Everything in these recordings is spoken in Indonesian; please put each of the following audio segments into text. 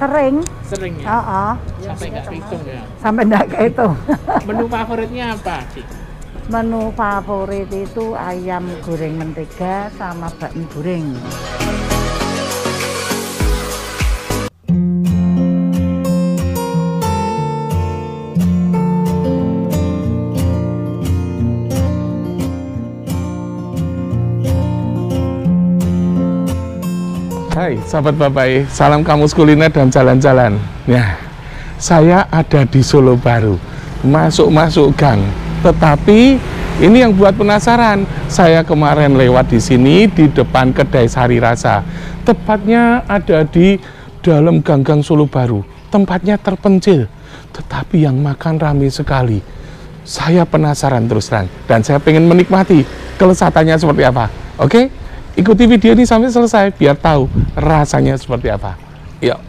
Sering. Sering ya? Oh. Sampai nggak hitung ya? Sampai nggak kehitung. Menu favoritnya apa sih? Menu favorit itu ayam goreng mentega sama bakmi goreng. Hai sahabat Bapai, salam kamus kuliner dan jalan-jalan. Nah, saya ada di Solo Baru, masuk gang. Tetapi ini yang buat penasaran. Saya kemarin lewat di sini di depan kedai Sari Rasa. Tepatnya ada di dalam gang-gang Solo Baru. Tempatnya terpencil, tetapi yang makan ramai sekali. Saya penasaran terus terang dan saya pengen menikmati kelezatannya seperti apa. Oke? Ikuti video ini sampai selesai biar tahu rasanya seperti apa. Yuk.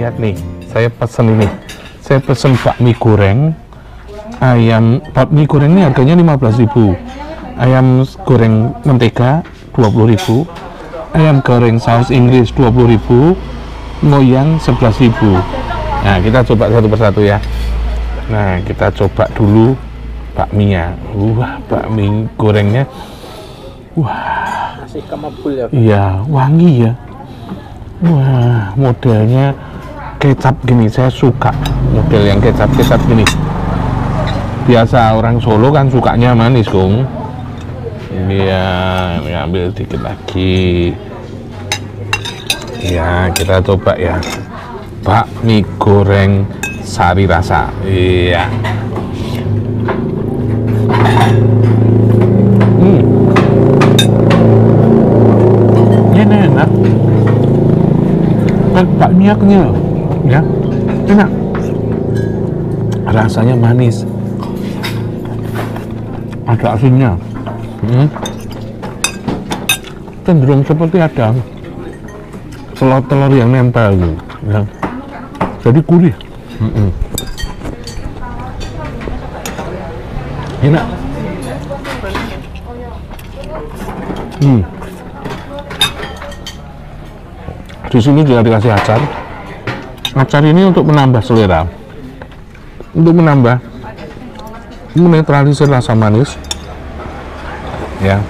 Lihat nih, saya pesen bakmi goreng, bakmi goreng ini harganya 15.000, ayam goreng mentega 20.000, ayam goreng saus Inggris 20.000, moyang 11.000. Nah, kita coba satu persatu ya. Nah, kita coba dulu bakminya. Wah, bakmi gorengnya, wah, Masih kemabul ya? iya, wangi ya. Wah, modelnya kecap gini, saya suka model yang kecap gini. Biasa orang Solo kan sukanya manis, Kung. Iya, ambil dikit lagi. Ya, kita coba ya. Bakmi goreng Sari Rasa. Iya. Ini enak. Bakminya kenyal. Ya, enak, rasanya manis, ada asinnya, cenderung seperti ada telur-telur yang nempel gitu, ya. Jadi gurih, enak. Di sini juga dikasih acar. Acar ini untuk menambah selera, untuk menetralisir rasa manis, ya.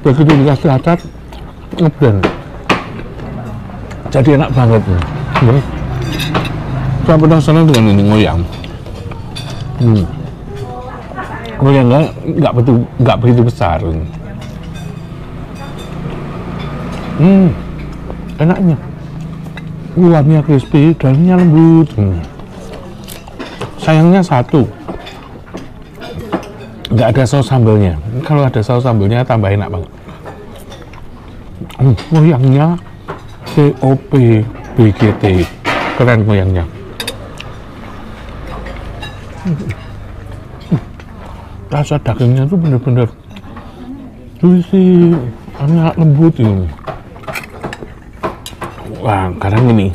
Begitu dikasih acar, ngeblend, jadi enak banget. Saya penasaran dengan ini moyang. Moyangnya nggak begitu besar. Enaknya, luarnya crispy, dalamnya lembut. Sayangnya satu, nggak ada saus sambalnya. Kalau ada saus sambalnya tambah enak banget. Moyangnya COP BGT, keren moyangnya. Rasa dagingnya tuh bener-bener juicy, enak, lembut ini. Wah, sekarang ini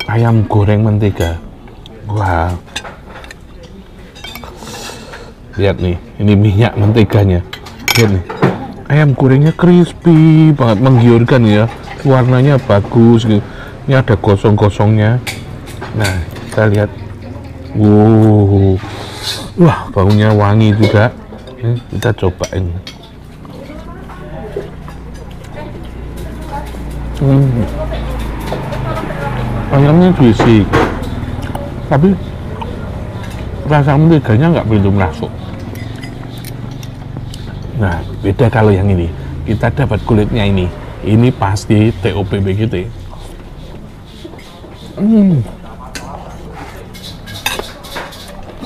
ayam goreng mentega. Wah, lihat nih, ini minyak menteganya. Lihat nih, ayam gorengnya crispy banget, menggiurkan ya. Warnanya bagus gitu. Ini ada gosong-gosongnya. Nah, kita lihat. Wow, wah, baunya wangi juga. Kita cobain. Ayamnya juicy, tapi rasa menteganya nggak begitu masuk. Nah, beda kalau yang ini. Kita dapat kulitnya ini. Ini pasti TOP BGT.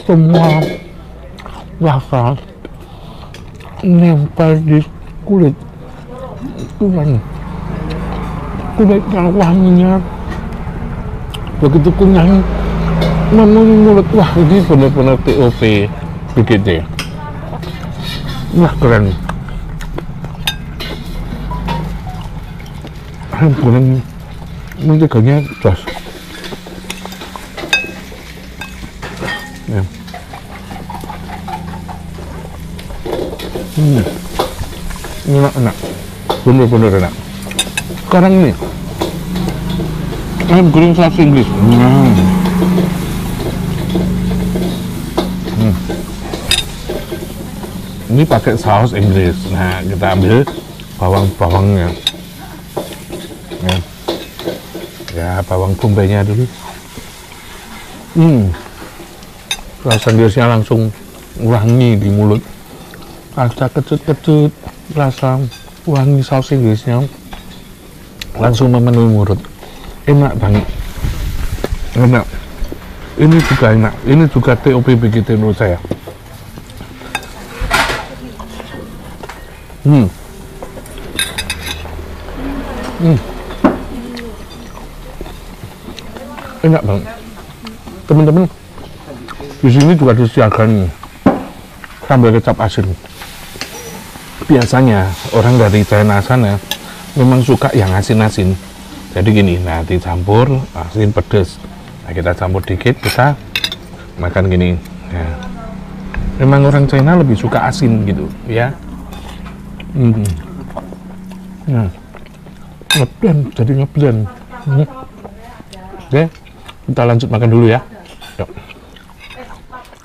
Semua rasa nempel di kulit. Kulit yang wanginya begitu kenyang, memenuhi mulut. Wah, ini benar-benar TOP BGT. Wah, keren. Goreng menteganya jos. Ya. Enak, bener-bener enak. Sekarang ini ayam goreng saus Inggris. Ini pakai saus Inggris. Nah, kita ambil bawang-bawangnya. Ya, bawang bombaynya dulu. Rasa Inggrisnya langsung wangi di mulut. Rasa kecut-kecut, rasa wangi saus Inggrisnya langsung memenuhi mulut. Enak banget. Enak. Ini juga enak. Ini juga TOP BGT menurut saya. Enak banget, teman-teman. Di sini juga disediakan sambal kecap asin. Biasanya orang dari China sana memang suka yang asin-asin. Jadi gini, nah dicampur asin pedes. Nah, kita campur dikit, kita makan gini. Ya. Memang orang China lebih suka asin gitu, ya. Nah, ngeblend, jadi ngeblend. Oke. Kita lanjut makan dulu ya. Yuk.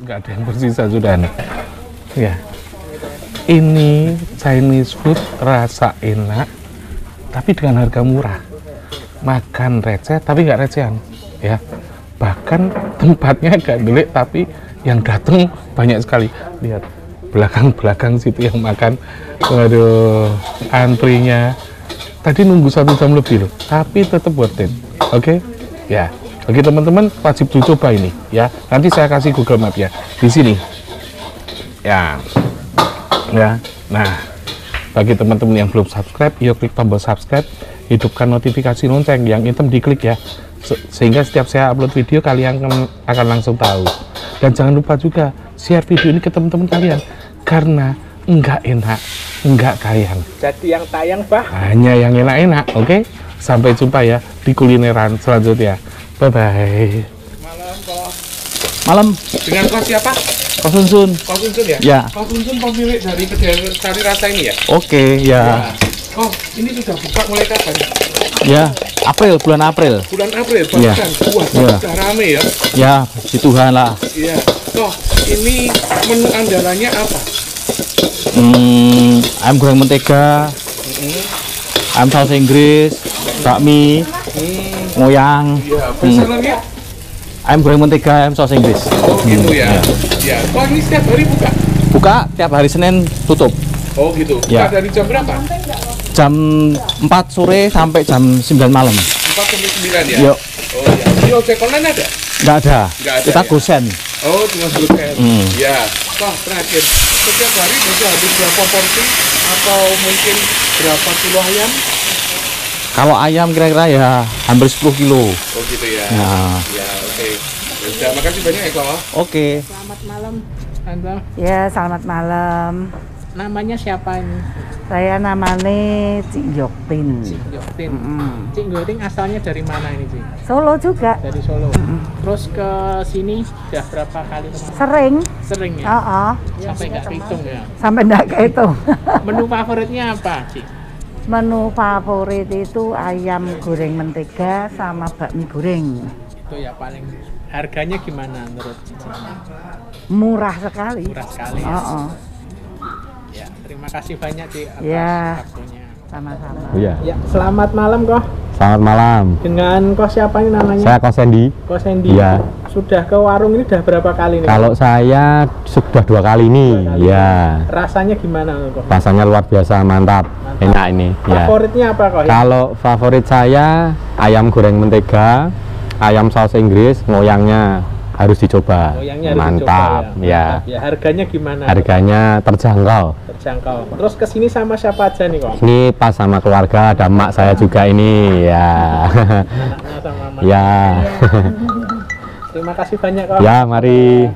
Nggak ada yang bersisa sudah nih. Ya. Ini Chinese food rasa enak, tapi dengan harga murah. Makan receh, tapi nggak recehan. Ya. Bahkan tempatnya agak delik, tapi yang datang banyak sekali. Lihat belakang-belakang situ yang makan. Waduh, antrinya. Tadi nunggu 1 jam lebih loh, tapi tetap worth it. Oke? Ya. Bagi teman-teman wajib coba ini ya. Nanti saya kasih Google Map ya di sini. Ya. Ya. Nah, bagi teman-teman yang belum subscribe, yuk klik tombol subscribe, hidupkan notifikasi lonceng yang hitam diklik ya. Sehingga setiap saya upload video kalian akan langsung tahu. Dan jangan lupa juga share video ini ke teman-teman kalian karena enggak enak, enggak kayang. Jadi yang tayang, Bah. Hanya yang enak-enak, oke? Sampai jumpa ya di kulineran selanjutnya. Bye-bye. Malam, Kok. Malam. Dengan Kok siapa? Kok Sunsun. Kok Sunsun ya? Ya. Kok Sunsun pemilik dari kedai Sari Rasa ini ya? Oke, ya. Oh, ini sudah buka mulai kapan? Ya, April, bulan April. Bulan April, Ya. bahkan. Wah, Ya. sudah rame ya? Ya, puji Tuhan lah. Iya. Oh, ini menu andalannya apa? Ayam goreng mentega, ayam saus Inggris, bakmi, ngoyang, Iya, bestsellernya? ayam goreng mentega, ayam saus Inggris. Oh, gitu ya. Ya. Oh, ini setiap hari buka? Buka tiap hari Senin, tutup. Oh, gitu. Buka Ya. dari jam berapa? Jam 4 sore sampai jam 9 malam. 4 sampai 9 ya? Yuk, Oh, ya. Ini ojek online ada? nggak ada. Nggak ada, Kita ya? gosen. Oh, cuma gosen. Ya. Oh, terakhir. Setiap hari bisa habis berapa porsi? Atau mungkin berapa kilo ayam? Kalau ayam kira-kira ya hampir 10 kilo. Oh, gitu ya. Nah. Ya, oke. Ya, udah, makasih banyak ya, Kok. Oke. Selamat malam, Tante. Ya, selamat malam. Namanya siapa ini? Saya namanya Cik Yoktin. Yoktin. Cik Yoktin asalnya dari mana ini, Cik? Solo juga. Dari Solo. Terus ke sini sudah berapa kali kemarin? Sering. Sering ya? Sampai nggak hitung ya? Sampai enggak kehitung. Menu favoritnya apa, Cik? Menu favorit itu ayam goreng mentega sama bakmi goreng. Itu ya paling. Harganya gimana menurut Cik? Murah sekali. Murah sekali ya? Ya, terima kasih banyak, Cik, atas Ya. waktunya. Sama-sama. Iya. Ya, selamat malam, Kok. Selamat malam. Dengan Kok siapa ini namanya? Saya Kok Sandy. Kok Sandy. Iya. sudah ke warung ini udah berapa kali nih? Kalau saya sudah 2 kali nih, ya. Rasanya gimana kok? Rasanya luar biasa, mantap. Enak ini, ya. Favoritnya apa kok? Kalau favorit saya ayam goreng mentega, ayam saus Inggris, ngoyangnya harus dicoba. Ngoyangnya harus mantap, dicoba, ya. Mantap, ya. Harganya gimana? Harganya terjangkau. Terjangkau. Terus kesini sama siapa aja nih kok? Ini pas sama keluarga, ada emak saya juga ini, ya. Anaknya sama Mas. Ya. Terima kasih banyak kok. Ya, mari.